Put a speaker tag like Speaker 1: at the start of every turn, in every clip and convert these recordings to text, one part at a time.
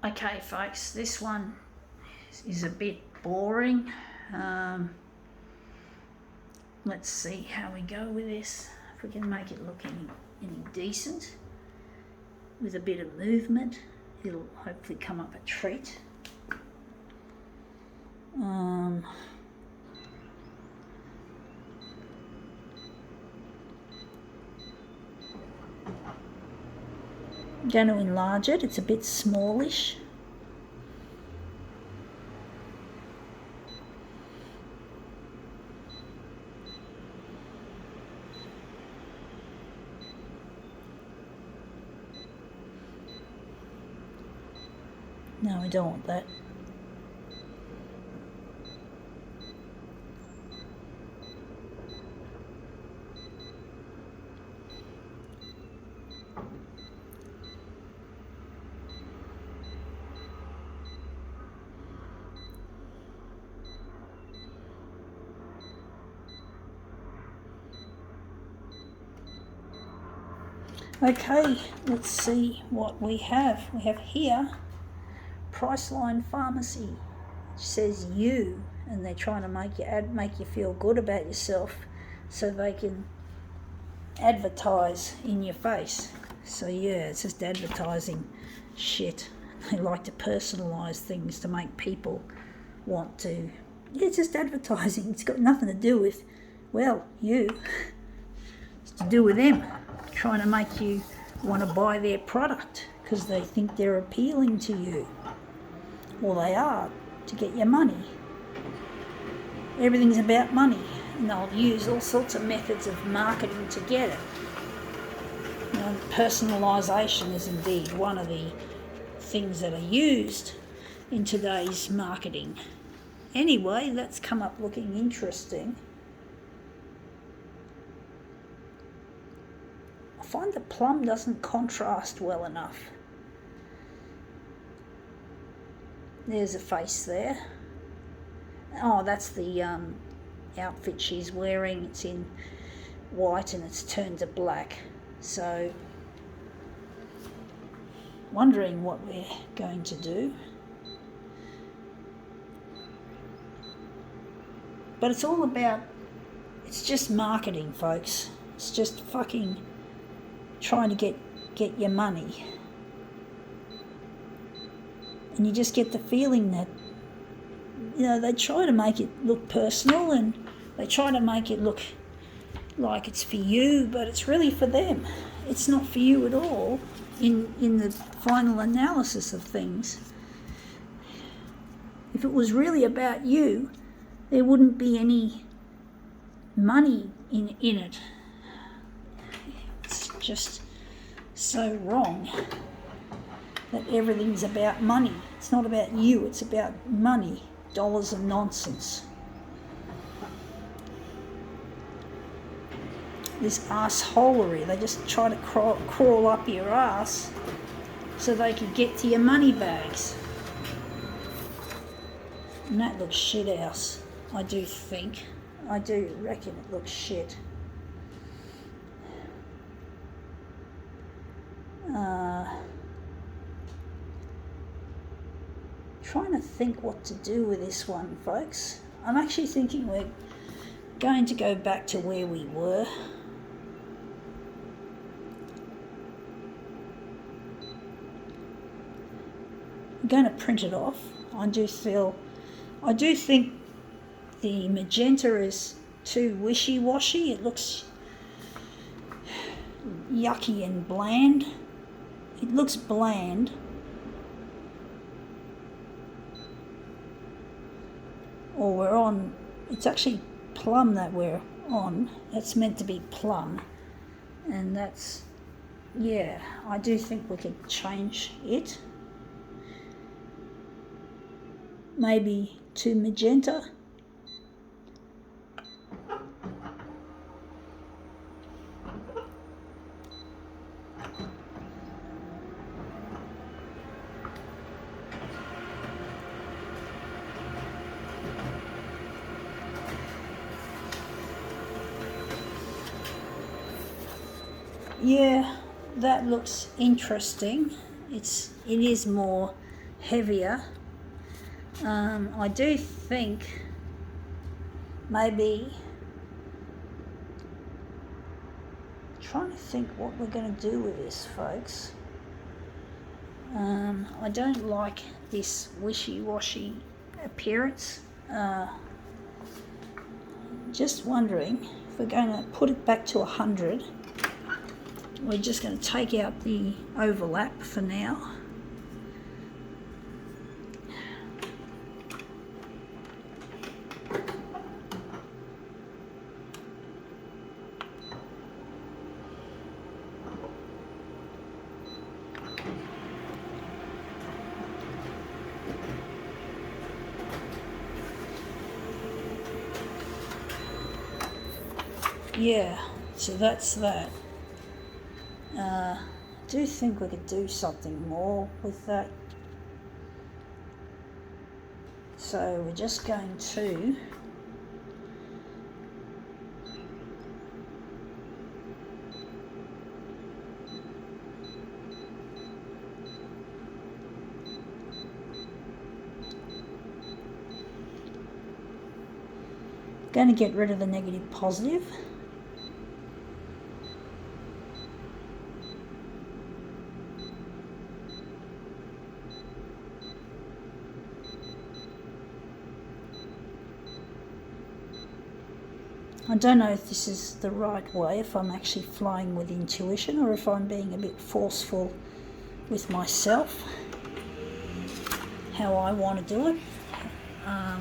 Speaker 1: Okay, folks, this one is a bit boring. Let's see how we go with this. If we can make it look any decent with a bit of movement, it'll hopefully come up a treat. I'm going to enlarge it. It's a bit smallish. No, I don't want that. Okay, let's see what we have. We have here Priceline Pharmacy, which says you, and they're trying to make you feel good about yourself so they can advertise in your face. So yeah, it's just advertising shit. They like to personalise things to make people want to. Yeah, it's just advertising. It's got nothing to do with, well, you. It's to do with them trying to make you want to buy their product because they think they're appealing to you. Well, they are, to get your money. Everything's about money, and they'll use all sorts of methods of marketing to get it. You know, personalisation is indeed one of the things that are used in today's marketing. Anyway, that's come up looking interesting. I find the plum doesn't contrast well enough. There's a face there. Oh, that's the outfit she's wearing. It's in white and it's turned to black. So, wondering what we're going to do. But it's all about, it's just marketing, folks. It's just fucking trying to get your money. And you just get the feeling that, you know, they try to make it look personal and they try to make it look like it's for you, but it's really for them. It's not for you at all in the final analysis of things. If it was really about you, there wouldn't be any money in it. It's just so wrong that everything's about money. It's not about you, it's about money, dollars and nonsense. This assholery, they just try to crawl up your ass so they can get to your money bags. And that looks shit house, I do think. I do reckon it looks shit. Trying to think what to do with this one, folks. I'm actually thinking we're going to go back to where we were. I'm going to print it off. I do think the magenta is too wishy-washy. It looks yucky and bland. It looks bland. Or we're on, it's actually plum that we're on. That's meant to be plum. And that's, yeah, I do think we could change it. Maybe to magenta. Yeah, that looks interesting. It is more heavier. I do think maybe, trying to think what we're going to do with this, folks. I don't like this wishy-washy appearance. Just wondering if we're going to put it back to 100. We're just going to take out the overlap for now. Yeah, so that's that. I do think we could do something more with that. So we're just going to get rid of the negative positive. I don't know if this is the right way, if I'm actually flowing with intuition or if I'm being a bit forceful with myself, how I want to do it. I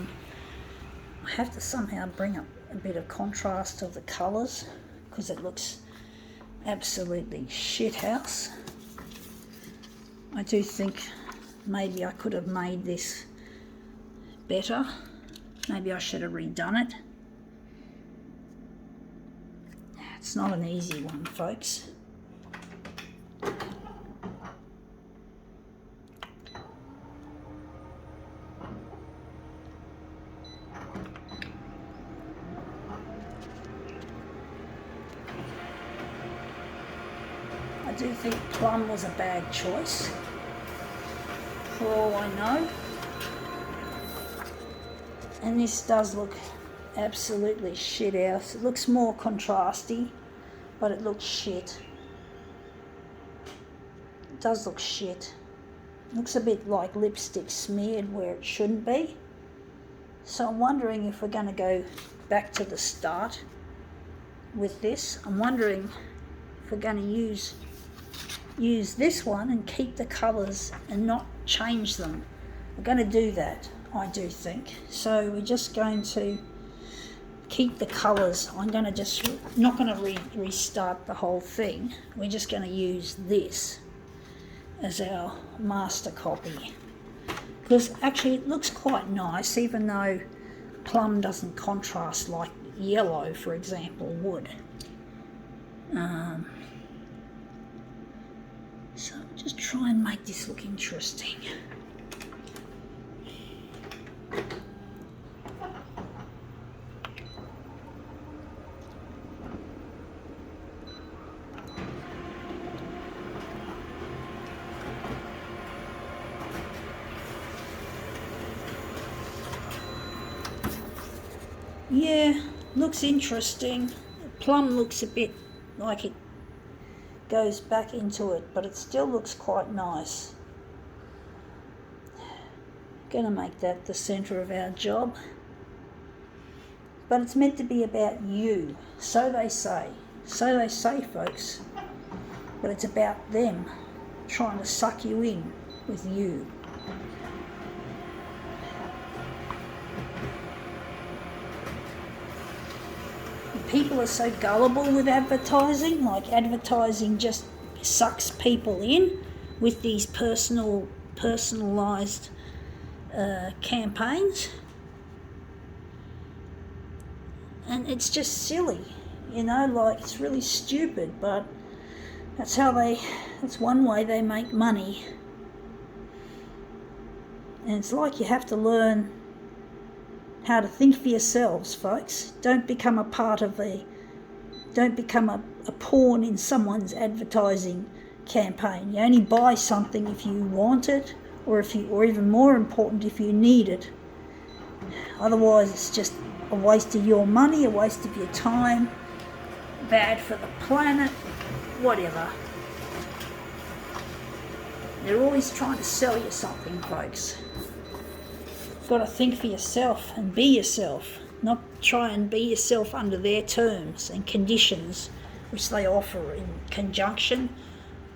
Speaker 1: have to somehow bring up a bit of contrast of the colours because it looks absolutely shithouse. I do think maybe I could have made this better. Maybe I should have redone it. It's not an easy one, folks. I do think plum was a bad choice, for all I know. And this does look absolutely shit out. It looks more contrasty, but it looks shit. It does look shit. It looks a bit like lipstick smeared where it shouldn't be. So I'm wondering if we're going to go back to the start with this. I'm wondering if we're going to use this one and keep the colours and not change them. We're going to do that, I do think. So we're just going to keep the colours. I'm going to just, not going to restart the whole thing. We're just going to use this as our master copy. Because actually it looks quite nice, even though plum doesn't contrast like yellow, for example, would. So just try and make this look interesting. Yeah, looks interesting. Plum looks a bit like it goes back into it, but it still looks quite nice. Gonna make that the centre of our job. But it's meant to be about you, so they say. So they say, folks. But it's about them trying to suck you in with you. People are so gullible with advertising, like advertising just sucks people in with these personalised campaigns. And it's just silly, you know, like it's really stupid, but that's one way they make money. And it's like you have to learn how to think for yourselves, folks. Don't become a pawn in someone's advertising campaign. You only buy something if you want it or even more important, if you need it. Otherwise, it's just a waste of your money, a waste of your time, bad for the planet, whatever. They're always trying to sell you something, folks. You've got to think for yourself and be yourself, not try and be yourself under their terms and conditions, which they offer in conjunction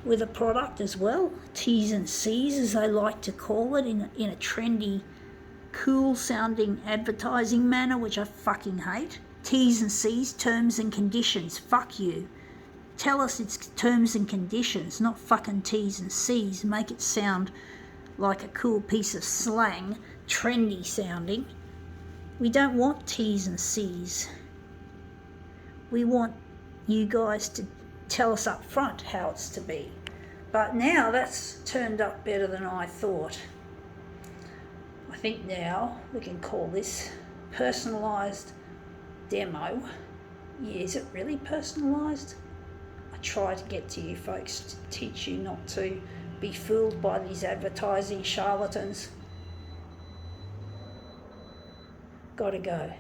Speaker 1: with a product as well. T's and C's, as they like to call it, in a trendy, cool sounding advertising manner, which I fucking hate. T's and C's, terms and conditions. Fuck you. Tell us it's terms and conditions, not fucking T's and C's. Make it sound like a cool piece of slang, trendy sounding. We don't want T's and C's. We want you guys to tell us up front how it's to be. But now that's turned up better than I thought. I think now we can call this personalised demo. Yeah, is it really personalised? I try to get to you folks to teach you not to be fooled by these advertising charlatans. Gotta go.